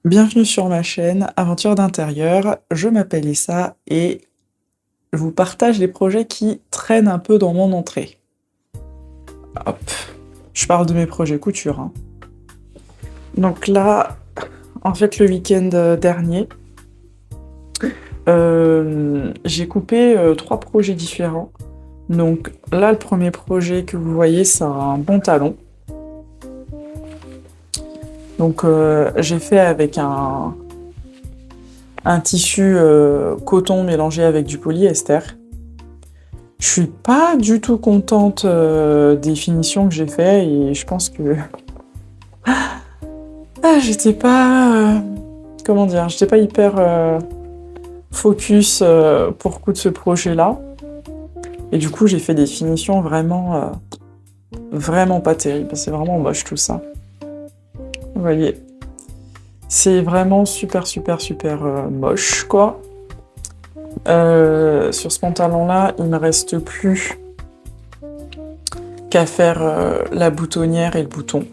Bienvenue sur ma chaîne Aventure d'intérieur, je m'appelle Issa et je vous partage les projets qui traînent un peu dans mon entrée. Hop, je parle de mes projets couture, hein. Donc là, en fait, le week-end dernier, j'ai coupé 3 projets différents. Donc là, le premier projet que vous voyez, c'est un pantalon. Donc j'ai fait avec un tissu coton mélangé avec du polyester. Je suis pas du tout contente des finitions que j'ai fait et je pense que j'étais pas comment dire, j'étais pas hyper focus pour coudre ce projet-là. Et du coup, j'ai fait des finitions vraiment pas terribles. C'est vraiment moche tout ça. Vous voyez, c'est vraiment super moche quoi. Sur ce pantalon-là, il me reste plus qu'à faire la boutonnière et le bouton.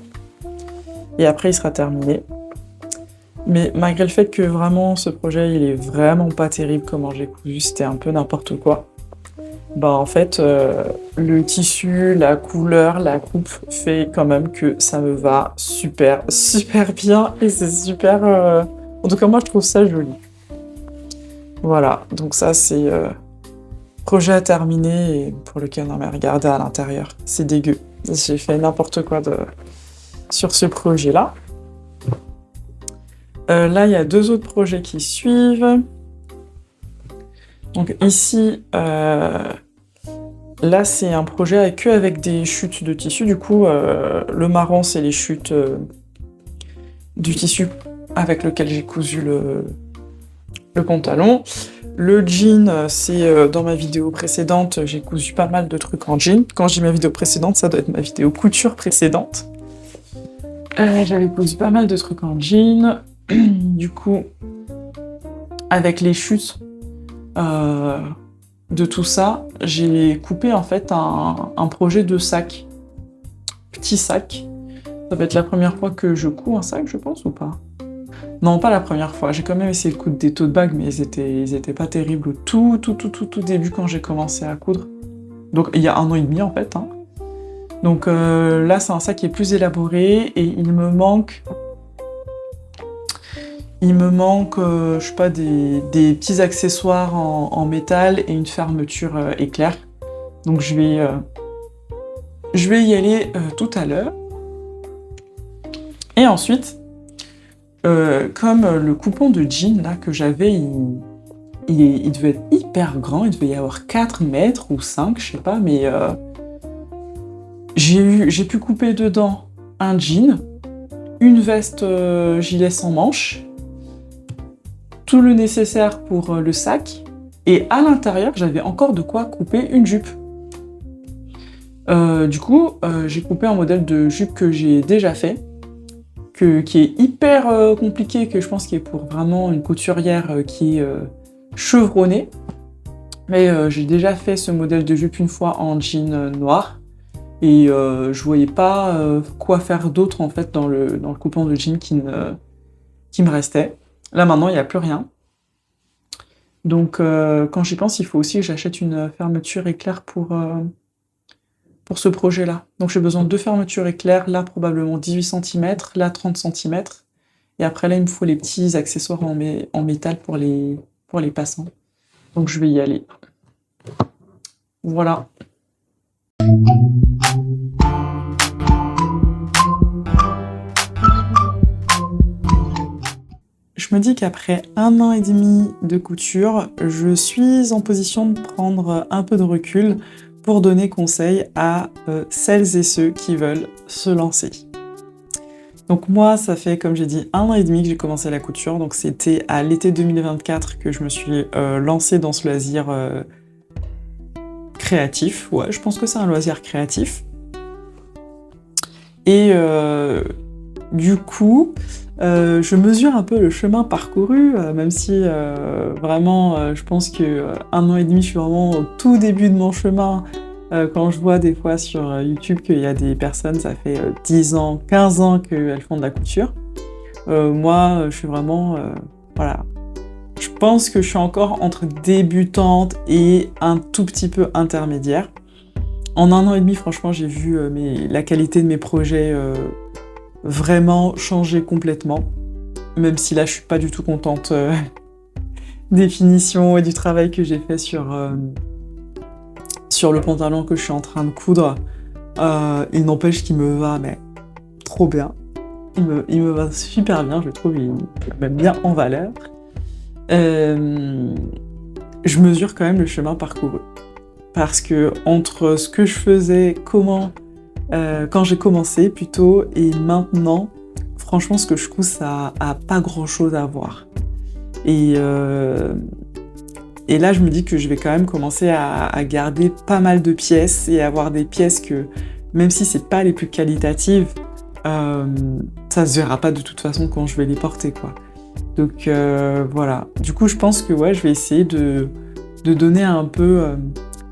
Et après, il sera terminé. Mais malgré le fait que vraiment ce projet, il est vraiment pas terrible comment j'ai cousu, c'était un peu n'importe quoi. Bah en fait, le tissu, la couleur, la coupe fait quand même que ça me va super bien et c'est super... En tout cas, moi, je trouve ça joli. Voilà, donc ça, c'est projet à terminer et pour lequel, non mais regardez à l'intérieur, c'est dégueu. J'ai fait n'importe quoi sur ce projet-là. Là, il y a 2 autres projets qui suivent. Donc ici, là, c'est un projet avec des chutes de tissu. Du coup, le marron, c'est les chutes du tissu avec lequel j'ai cousu le pantalon. Le jean, c'est dans ma vidéo précédente, j'ai cousu pas mal de trucs en jean. Quand je dis ma vidéo précédente, ça doit être ma vidéo couture précédente. J'avais cousu pas mal de trucs en jean. Du coup, avec les chutes de tout ça, j'ai coupé en fait un projet de sac. Petit sac. Ça va être la première fois que je couds un sac, je pense, ou pas? Non, pas la première fois. J'ai quand même essayé de coudre des tote bags, mais ils étaient pas terribles au tout début quand j'ai commencé à coudre. Donc il y a 1 an et demi en fait, hein. Donc là, c'est un sac qui est plus élaboré et il me manque, je sais pas, des petits accessoires en métal et une fermeture éclair. Donc je vais y aller tout à l'heure. Et ensuite, comme le coupon de jean là que j'avais, il devait être hyper grand, il devait y avoir 4 mètres ou 5, je sais pas, mais j'ai pu couper dedans un jean, une veste gilet sans manches, tout le nécessaire pour le sac, et à l'intérieur, j'avais encore de quoi couper une jupe. Du coup, j'ai coupé un modèle de jupe que j'ai déjà fait, qui est hyper compliqué, que je pense qu'il est pour vraiment une couturière qui est chevronnée. Mais j'ai déjà fait ce modèle de jupe une fois en jean noir, et je voyais pas quoi faire d'autre en fait dans le coupon de jean qui me restait. Là maintenant, il n'y a plus rien. Donc quand j'y pense, il faut aussi que j'achète une fermeture éclair pour ce projet-là. Donc j'ai besoin de 2 fermetures éclair, là probablement 18 cm, là 30 cm. Et après là, il me faut les petits accessoires en métal pour les passants. Donc je vais y aller. Voilà. Je me dis qu'après 1 an et demi de couture, je suis en position de prendre un peu de recul pour donner conseil à celles et ceux qui veulent se lancer. Donc moi, ça fait, comme j'ai dit, 1 an et demi que j'ai commencé la couture, donc c'était à l'été 2024 que je me suis lancée dans ce loisir créatif. Ouais, je pense que c'est un loisir créatif. Et du coup, je mesure un peu le chemin parcouru, même si vraiment, je pense que 1 an et demi, je suis vraiment au tout début de mon chemin. Quand je vois des fois sur YouTube qu'il y a des personnes, ça fait 10 ans, 15 ans qu'elles font de la couture. Moi, je suis vraiment... voilà. Je pense que je suis encore entre débutante et un tout petit peu intermédiaire. En 1 an et demi, franchement, j'ai vu la qualité de mes projets vraiment changer complètement. Même si là, je suis pas du tout contente des finitions et du travail que j'ai fait sur le pantalon que je suis en train de coudre. Il n'empêche qu'il me va mais trop bien. Il me va super bien, je trouve, il me met bien en valeur. Je mesure quand même le chemin parcouru. Parce que entre ce que je faisais, quand j'ai commencé plutôt, et maintenant, franchement, ce que je couds, ça a pas grand-chose à voir. Et là, je me dis que je vais quand même commencer à garder pas mal de pièces et avoir des pièces que, même si c'est pas les plus qualitatives, ça se verra pas de toute façon quand je vais les porter, quoi. Donc voilà. Du coup, je pense que ouais, je vais essayer de donner un peu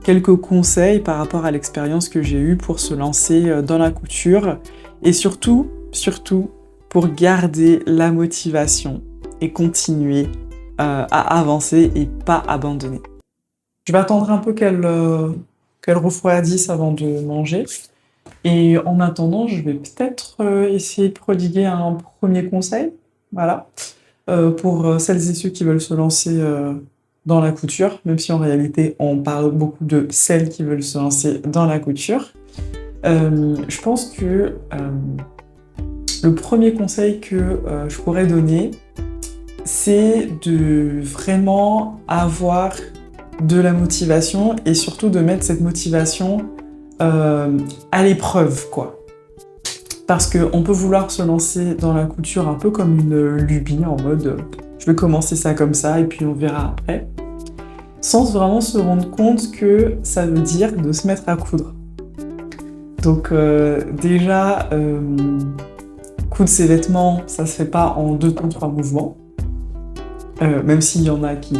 quelques conseils par rapport à l'expérience que j'ai eue pour se lancer dans la couture et surtout, pour garder la motivation et continuer à avancer et pas abandonner. Je vais attendre un peu qu'elle refroidisse avant de manger. Et en attendant, je vais peut-être essayer de prodiguer un premier conseil, voilà, pour celles et ceux qui veulent se lancer dans la couture, même si en réalité on parle beaucoup de celles qui veulent se lancer dans la couture. Je pense que le premier conseil que je pourrais donner, c'est de vraiment avoir de la motivation et surtout de mettre cette motivation à l'épreuve, quoi. Parce qu'on peut vouloir se lancer dans la couture un peu comme une lubie, en mode je vais commencer ça comme ça et puis on verra après, sans vraiment se rendre compte que ça veut dire de se mettre à coudre. Donc déjà, coudre ses vêtements, ça se fait pas en 2 temps, 3 mouvements, même s'il y en a qui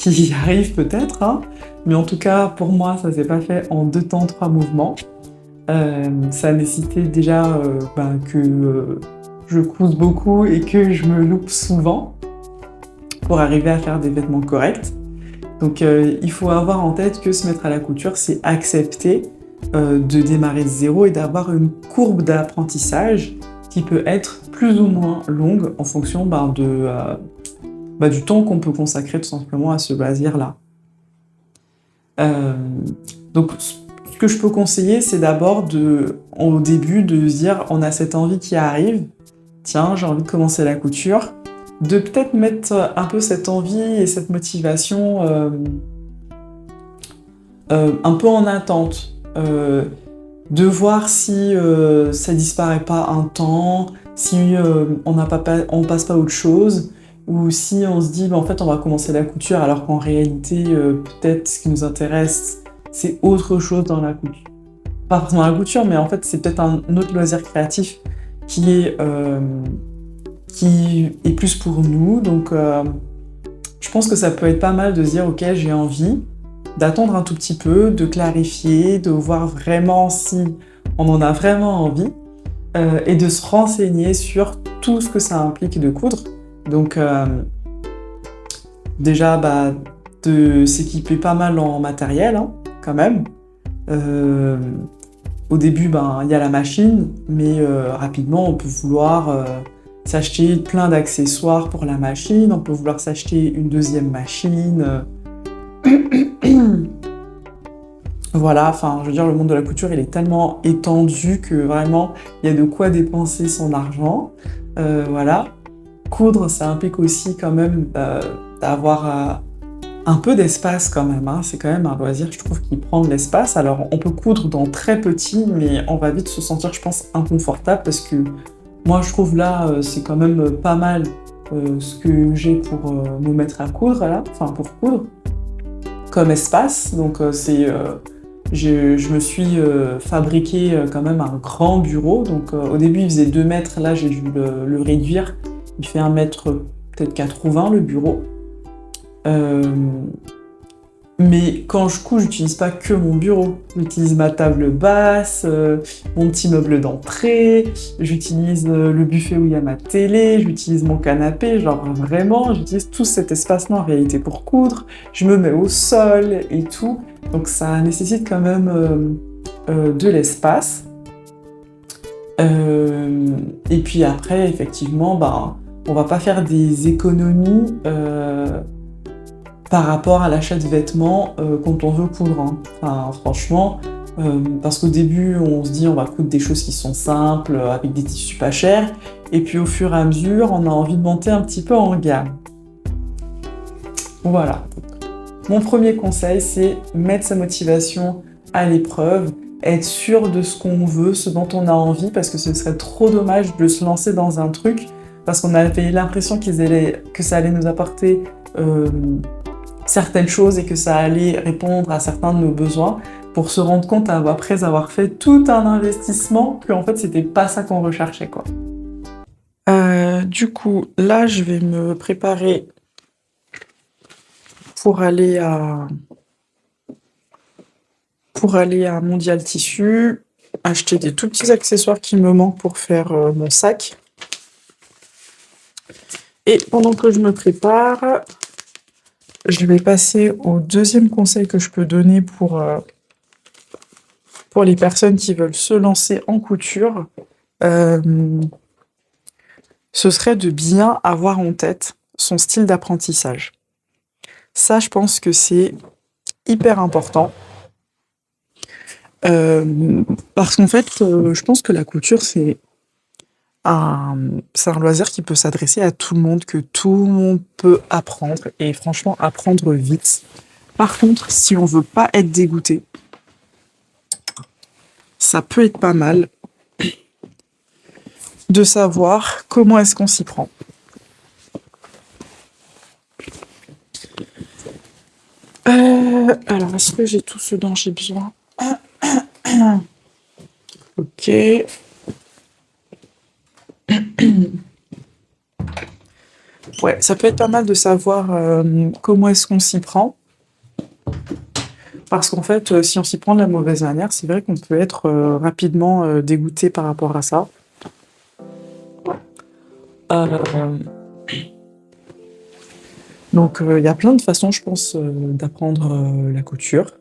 y arrivent peut-être, hein. Mais en tout cas, pour moi, ça s'est pas fait en 2 temps, 3 mouvements. Ça a nécessité déjà que je couse beaucoup et que je me loupe souvent pour arriver à faire des vêtements corrects. Donc il faut avoir en tête que se mettre à la couture, c'est accepter de démarrer de zéro et d'avoir une courbe d'apprentissage qui peut être plus ou moins longue en fonction du temps qu'on peut consacrer tout simplement à ce loisir-là. Donc ce que je peux conseiller, c'est d'abord au début de se dire on a cette envie qui arrive, tiens, j'ai envie de commencer la couture, de peut-être mettre un peu cette envie et cette motivation un peu en attente, de voir si ça disparaît pas un temps, si on passe pas à autre chose, ou si on se dit en fait on va commencer la couture alors qu'en réalité peut-être ce qui nous intéresse c'est autre chose dans la couture. Pas forcément la couture, mais en fait c'est peut-être un autre loisir créatif qui est plus pour nous. Donc je pense que ça peut être pas mal de se dire ok, j'ai envie, d'attendre un tout petit peu, de clarifier, de voir vraiment si on en a vraiment envie, et de se renseigner sur tout ce que ça implique de coudre. Donc déjà de s'équiper pas mal en matériel, hein, quand même. Au début, il y a la machine, mais rapidement, on peut vouloir s'acheter plein d'accessoires pour la machine, on peut vouloir s'acheter une deuxième machine. Voilà, enfin, je veux dire, le monde de la couture, il est tellement étendu que vraiment, il y a de quoi dépenser son argent. Voilà. Coudre, ça implique aussi quand même d'avoir un peu d'espace quand même, hein. C'est quand même un loisir, je trouve, qui prend de l'espace. Alors, on peut coudre dans très petit, mais on va vite se sentir, je pense, inconfortable parce que moi, je trouve là, c'est quand même pas mal ce que j'ai pour me mettre à coudre, là, enfin, pour coudre, comme espace. Donc, je me suis fabriqué quand même un grand bureau. Donc, au début, il faisait 2 mètres, là, j'ai dû le réduire. Il fait 1 mètre, peut-être 80, le bureau. Mais quand je couds, j'utilise pas que mon bureau. J'utilise ma table basse, mon petit meuble d'entrée, j'utilise le buffet où il y a ma télé, j'utilise mon canapé, genre vraiment, j'utilise tout cet espace-là en réalité pour coudre. Je me mets au sol et tout. Donc ça nécessite quand même de l'espace. Et puis après, effectivement, bah, on va pas faire des économies par rapport à l'achat de vêtements quand on veut coudre. Hein. Enfin, franchement, parce qu'au début, on se dit on va coudre des choses qui sont simples, avec des tissus pas chers, et puis au fur et à mesure, on a envie de monter un petit peu en gamme. Voilà. Mon premier conseil, c'est mettre sa motivation à l'épreuve, être sûr de ce qu'on veut, ce dont on a envie, parce que ce serait trop dommage de se lancer dans un truc, parce qu'on avait l'impression que ça allait nous apporter certaines choses et que ça allait répondre à certains de nos besoins, pour se rendre compte après avoir fait tout un investissement qu'en fait c'était pas ça qu'on recherchait quoi. Du coup, là je vais me préparer pour aller à Mondial Tissu, acheter des tout petits accessoires qui me manquent pour faire mon sac. Et pendant que je me prépare, je vais passer au deuxième conseil que je peux donner pour les personnes qui veulent se lancer en couture. Ce serait de bien avoir en tête son style d'apprentissage. Ça, je pense que c'est hyper important. Parce qu'en fait, je pense que la couture, c'est un loisir qui peut s'adresser à tout le monde, que tout le monde peut apprendre, et franchement, apprendre vite. Par contre, si on veut pas être dégoûté, ça peut être pas mal de savoir comment est-ce qu'on s'y prend. Alors, est-ce que j'ai tout ce dont j'ai besoin? Ok. Ouais, ça peut être pas mal de savoir comment est-ce qu'on s'y prend. Parce qu'en fait, si on s'y prend de la mauvaise manière, c'est vrai qu'on peut être rapidement dégoûté par rapport à ça. Donc, il y a plein de façons, je pense, d'apprendre la couture.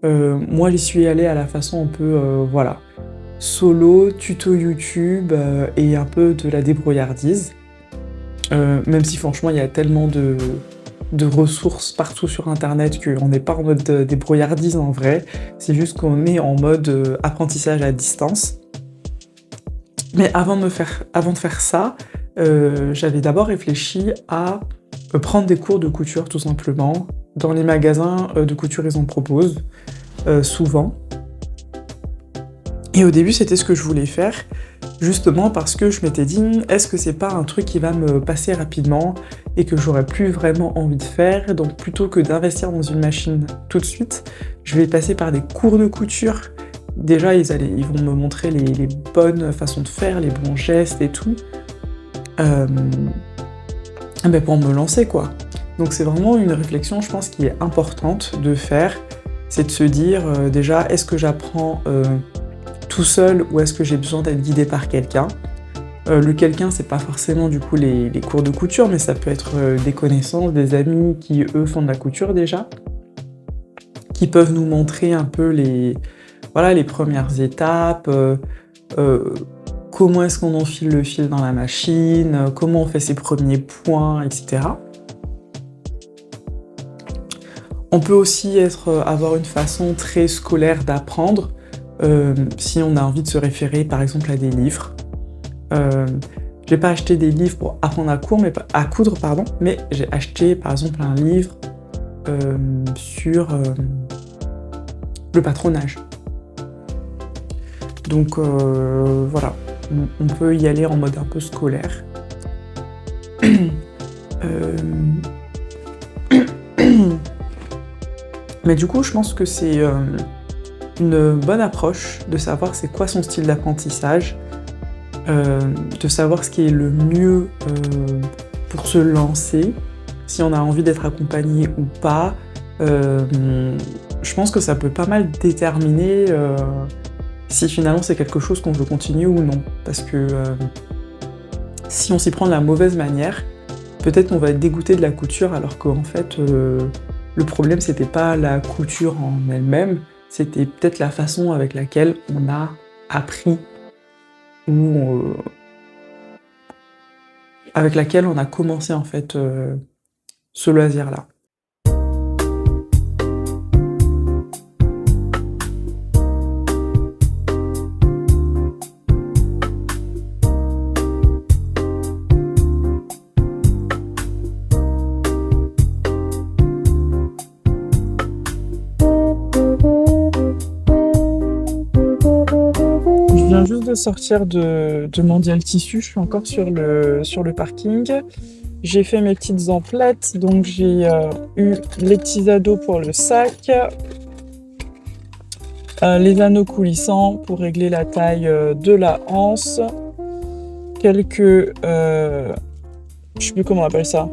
Moi, j'y suis allée à la façon un peu, voilà, solo, tuto YouTube et un peu de la débrouillardise. Même si franchement, il y a tellement de ressources partout sur Internet qu'on n'est pas en mode débrouillardise en vrai. C'est juste qu'on est en mode apprentissage à distance. Mais avant de faire ça, j'avais d'abord réfléchi à prendre des cours de couture tout simplement. Dans les magasins de couture, ils en proposent souvent. Et au début, c'était ce que je voulais faire, justement parce que je m'étais dit, est-ce que c'est pas un truc qui va me passer rapidement et que j'aurais plus vraiment envie de faire? Donc plutôt que d'investir dans une machine tout de suite, je vais passer par des cours de couture. Déjà, ils vont me montrer les bonnes façons de faire, les bons gestes et tout, pour me lancer quoi. Donc c'est vraiment une réflexion, je pense, qui est importante de faire, c'est de se dire déjà, est-ce que j'apprends tout seul ou est-ce que j'ai besoin d'être guidée par quelqu'un? Le quelqu'un, c'est pas forcément du coup les cours de couture, mais ça peut être des connaissances, des amis qui eux font de la couture déjà, qui peuvent nous montrer un peu les premières étapes, comment est-ce qu'on enfile le fil dans la machine, comment on fait ses premiers points, etc. On peut aussi avoir une façon très scolaire d'apprendre, si on a envie de se référer par exemple à des livres. J'ai pas acheté des livres pour apprendre à coudre, mais j'ai acheté par exemple un livre sur le patronage. Donc voilà, on peut y aller en mode un peu scolaire. Mais du coup, je pense que c'est une bonne approche de savoir c'est quoi son style d'apprentissage, de savoir ce qui est le mieux pour se lancer, si on a envie d'être accompagné ou pas, Je pense que ça peut pas mal déterminer si finalement c'est quelque chose qu'on veut continuer ou non. Parce que si on s'y prend de la mauvaise manière, peut-être qu'on va être dégoûté de la couture alors qu'en fait le problème c'était pas la couture en elle-même, c'était peut-être la façon avec laquelle on a appris ou avec laquelle on a commencé en fait ce loisir-là. Je viens juste de sortir de mendier le tissu, je suis encore sur le parking. J'ai fait mes petites emplettes, donc j'ai eu les petits ados pour le sac, les anneaux coulissants pour régler la taille de la anse, quelques, je sais plus comment on appelle ça,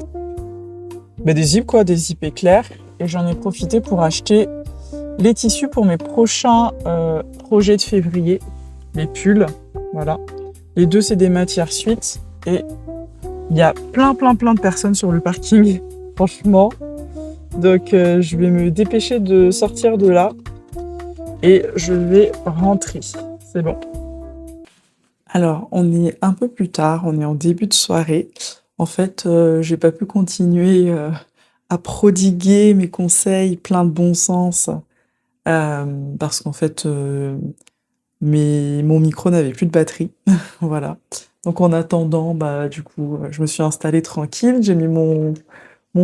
des zips quoi, des zips éclairs, et j'en ai profité pour acheter les tissus pour mes prochains projets de février, les pulls, voilà. Les deux c'est des matières suites, et il y a plein de personnes sur le parking, franchement. Donc je vais me dépêcher de sortir de là et je vais rentrer. C'est bon. Alors, on est un peu plus tard, on est en début de soirée. En fait, j'ai pas pu continuer à prodiguer mes conseils pleins de bon sens parce qu'en fait, mon micro n'avait plus de batterie. Voilà. Donc en attendant, du coup, je me suis installée tranquille. J'ai mis mon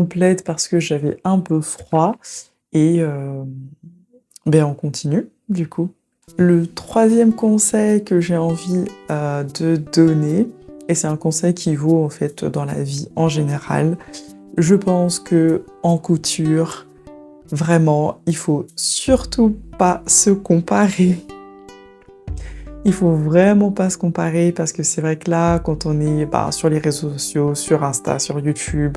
plaid parce que j'avais un peu froid. Et on continue, du coup. Le troisième conseil que j'ai envie de donner, et c'est un conseil qui vaut en fait dans la vie en général, je pense que en couture, vraiment, il faut surtout pas se comparer. Il faut vraiment pas se comparer parce que c'est vrai que là, quand on est sur les réseaux sociaux, sur Insta, sur YouTube,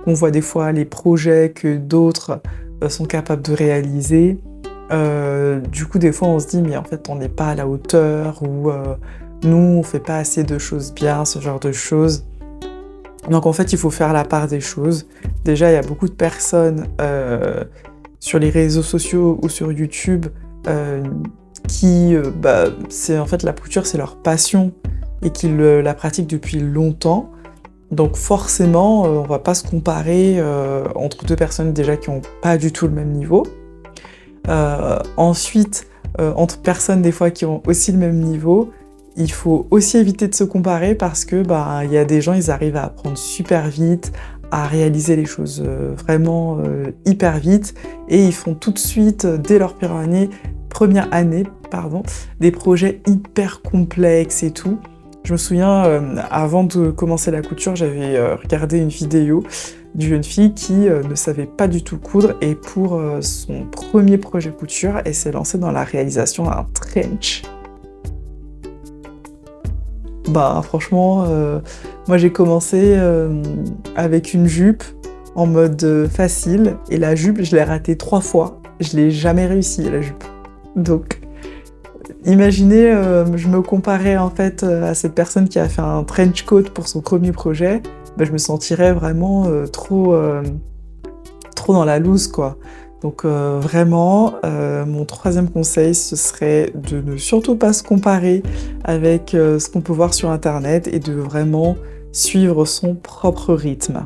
on voit des fois les projets que d'autres sont capables de réaliser. Du coup, des fois, on se dit, mais en fait, on n'est pas à la hauteur ou nous, on fait pas assez de choses bien, ce genre de choses. Donc, en fait, il faut faire la part des choses. Déjà, il y a beaucoup de personnes sur les réseaux sociaux ou sur YouTube qui, c'est en fait la couture, c'est leur passion et qu'ils la pratiquent depuis longtemps. Donc forcément, on va pas se comparer entre deux personnes déjà qui ont pas du tout le même niveau. Ensuite, entre personnes des fois qui ont aussi le même niveau, il faut aussi éviter de se comparer parce que il y a des gens, ils arrivent à apprendre super vite, à réaliser les choses vraiment hyper vite et ils font tout de suite, dès leur première année, des projets hyper complexes et tout. Je me souviens, avant de commencer la couture, j'avais regardé une vidéo d'une jeune fille qui ne savait pas du tout coudre et pour son premier projet couture, elle s'est lancée dans la réalisation d'un trench. Franchement, moi j'ai commencé avec une jupe en mode facile et la jupe, je l'ai ratée 3 fois. Je l'ai jamais réussi, la jupe. Donc, imaginez, je me comparais en fait à cette personne qui a fait un trench coat pour son premier projet, je me sentirais vraiment trop dans la loose, quoi. Donc vraiment, mon troisième conseil, ce serait de ne surtout pas se comparer avec ce qu'on peut voir sur Internet et de vraiment suivre son propre rythme.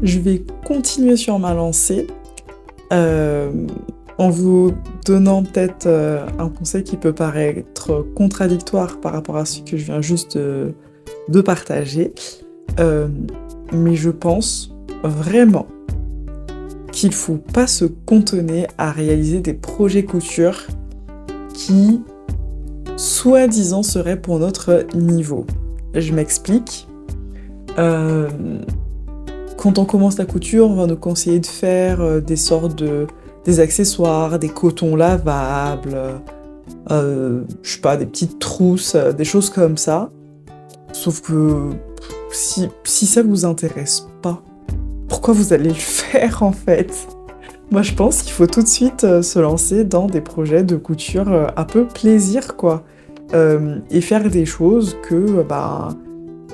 Je vais continuer sur ma lancée en vous donnant peut-être un conseil qui peut paraître contradictoire par rapport à ce que je viens juste de partager. Mais je pense vraiment qu'il ne faut pas se cantonner à réaliser des projets couture qui, soi-disant, seraient pour notre niveau. Je m'explique. Quand on commence la couture, on va nous conseiller de faire des accessoires, des cotons lavables, des petites trousses, des choses comme ça. Sauf que si ça vous intéresse pas, pourquoi vous allez le faire en fait? Moi, je pense qu'il faut tout de suite se lancer dans des projets de couture un peu plaisir, quoi. Et faire des choses que,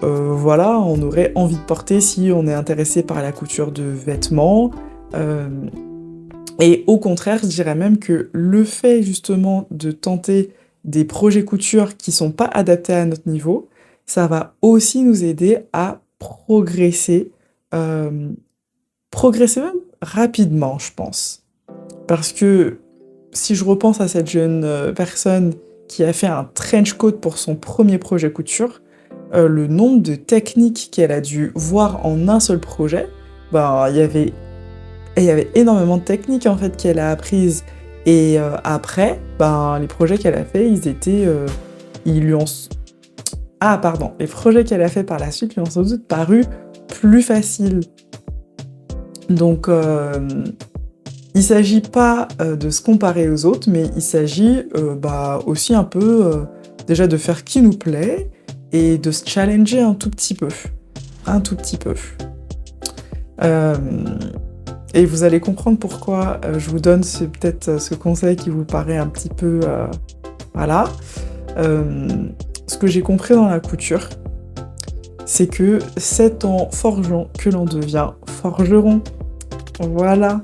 voilà, on aurait envie de porter si on est intéressé par la couture de vêtements. Euh, et au contraire, je dirais même que le fait justement de tenter des projets couture qui sont pas adaptés à notre niveau, ça va aussi nous aider à progresser, euh, progresser même rapidement, je pense. Parce que si je repense à cette jeune personne qui a fait un trench coat pour son premier projet couture, le nombre de techniques qu'elle a dû voir en un seul projet, il y avait énormément de techniques en fait qu'elle a apprises. Et après, les projets qu'elle a fait, ils lui ont, les projets qu'elle a fait par la suite lui ont sans doute paru plus faciles. Donc, il s'agit pas de se comparer aux autres, mais il s'agit aussi un peu déjà de faire qui nous plaît et de se challenger un tout petit peu. Un tout petit peu. Et vous allez comprendre pourquoi je vous donne peut-être ce conseil qui vous paraît un petit peu... voilà. Ce que j'ai compris dans la couture, c'est que c'est en forgeant que l'on devient forgeron. Voilà.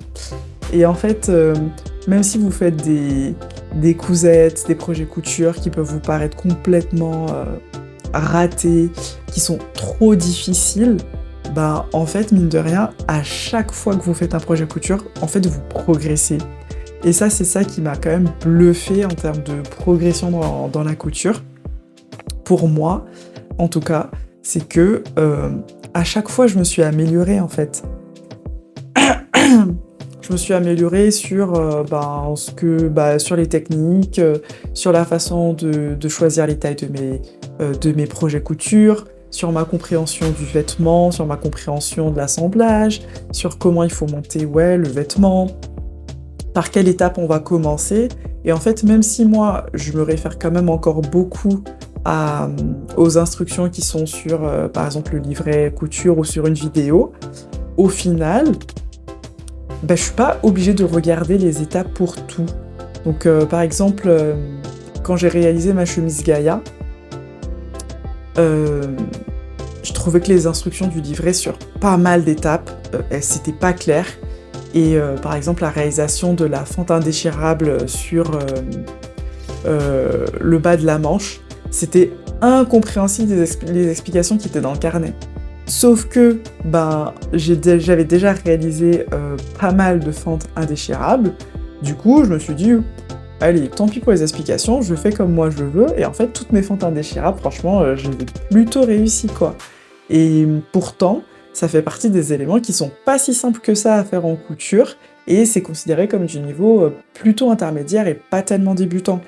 Et en fait, même si vous faites des cousettes, des projets couture qui peuvent vous paraître complètement ratés, qui sont trop difficiles, en fait, mine de rien, à chaque fois que vous faites un projet couture, en fait, vous progressez. Et ça, c'est ça qui m'a quand même bluffé en termes de progression dans la couture. Pour moi, en tout cas, c'est que à chaque fois, je me suis améliorée, en fait. Je me suis améliorée sur, sur les techniques, sur la façon de choisir les tailles de mes projets couture, sur ma compréhension du vêtement, sur ma compréhension de l'assemblage, sur comment il faut monter le vêtement, par quelle étape on va commencer. Et en fait, même si moi, je me réfère quand même encore beaucoup aux instructions qui sont sur, par exemple, le livret couture ou sur une vidéo, au final, je suis pas obligée de regarder les étapes pour tout. Donc, par exemple, quand j'ai réalisé ma chemise Gaïa, je trouvais que les instructions du livret sur pas mal d'étapes, c'était pas clair. Et par exemple, la réalisation de la fente indéchirable sur le bas de la manche, c'était incompréhensible les explications qui étaient dans le carnet. Sauf que j'avais déjà réalisé pas mal de fentes indéchirables. Du coup, je me suis dit, allez, tant pis pour les explications, je fais comme moi je veux. Et en fait, toutes mes fentes indéchirables, franchement, je les ai plutôt réussies, quoi. Et pourtant, ça fait partie des éléments qui sont pas si simples que ça à faire en couture. Et c'est considéré comme du niveau plutôt intermédiaire et pas tellement débutant.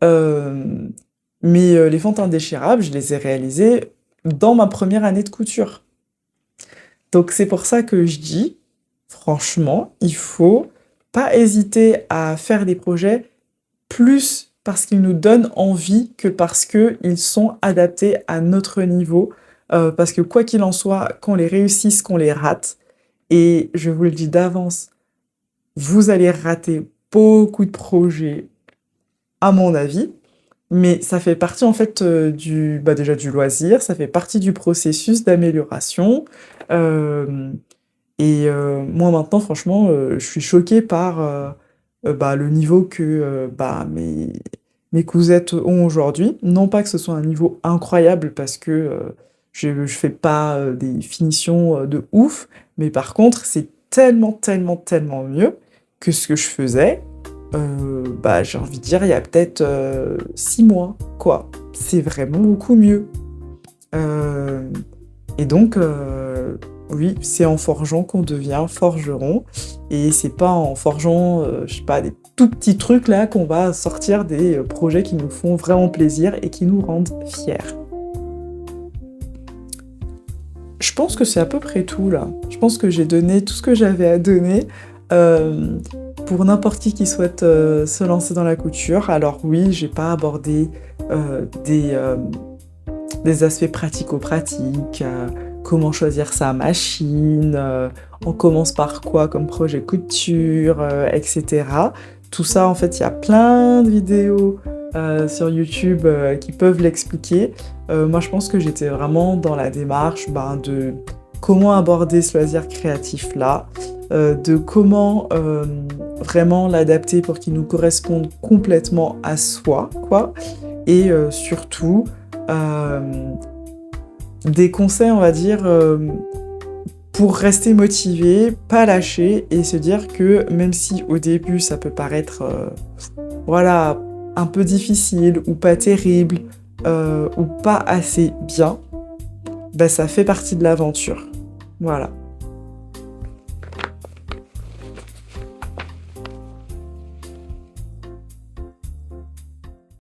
Mais les fentes indéchirables, je les ai réalisées dans ma première année de couture. Donc c'est pour ça que je dis, franchement, il faut pas hésiter à faire des projets plus parce qu'ils nous donnent envie que parce qu'ils sont adaptés à notre niveau. Parce que quoi qu'il en soit, qu'on les réussisse, qu'on les rate, et je vous le dis d'avance, vous allez rater beaucoup de projets, à mon avis, mais ça fait partie en fait déjà du loisir, ça fait partie du processus d'amélioration. Euh, Moi maintenant, franchement, je suis choquée par le niveau que mes cousettes ont aujourd'hui. Non pas que ce soit un niveau incroyable parce que je fais pas des finitions de ouf, mais par contre, c'est tellement, tellement, tellement mieux que ce que je faisais j'ai envie de dire, il y a peut-être 6 mois, quoi. C'est vraiment beaucoup mieux. Euh, et donc, oui, c'est en forgeant qu'on devient forgeron. Et c'est pas en forgeant, je sais pas, des tout petits trucs là qu'on va sortir des projets qui nous font vraiment plaisir et qui nous rendent fiers. Je pense que c'est à peu près tout là. Je pense que j'ai donné tout ce que j'avais à donner. Pour n'importe qui souhaite se lancer dans la couture. Alors oui, j'ai pas abordé des aspects pratico-pratiques, comment choisir sa machine, on commence par quoi comme projet couture, etc. Tout ça, en fait, il y a plein de vidéos sur YouTube qui peuvent l'expliquer. Moi, je pense que j'étais vraiment dans la démarche de comment aborder ce loisir créatif-là, de comment vraiment l'adapter pour qu'il nous corresponde complètement à soi, quoi. Et surtout, des conseils, on va dire, pour rester motivé, pas lâcher et se dire que même si au début ça peut paraître un peu difficile ou pas terrible ou pas assez bien, ça fait partie de l'aventure. Voilà.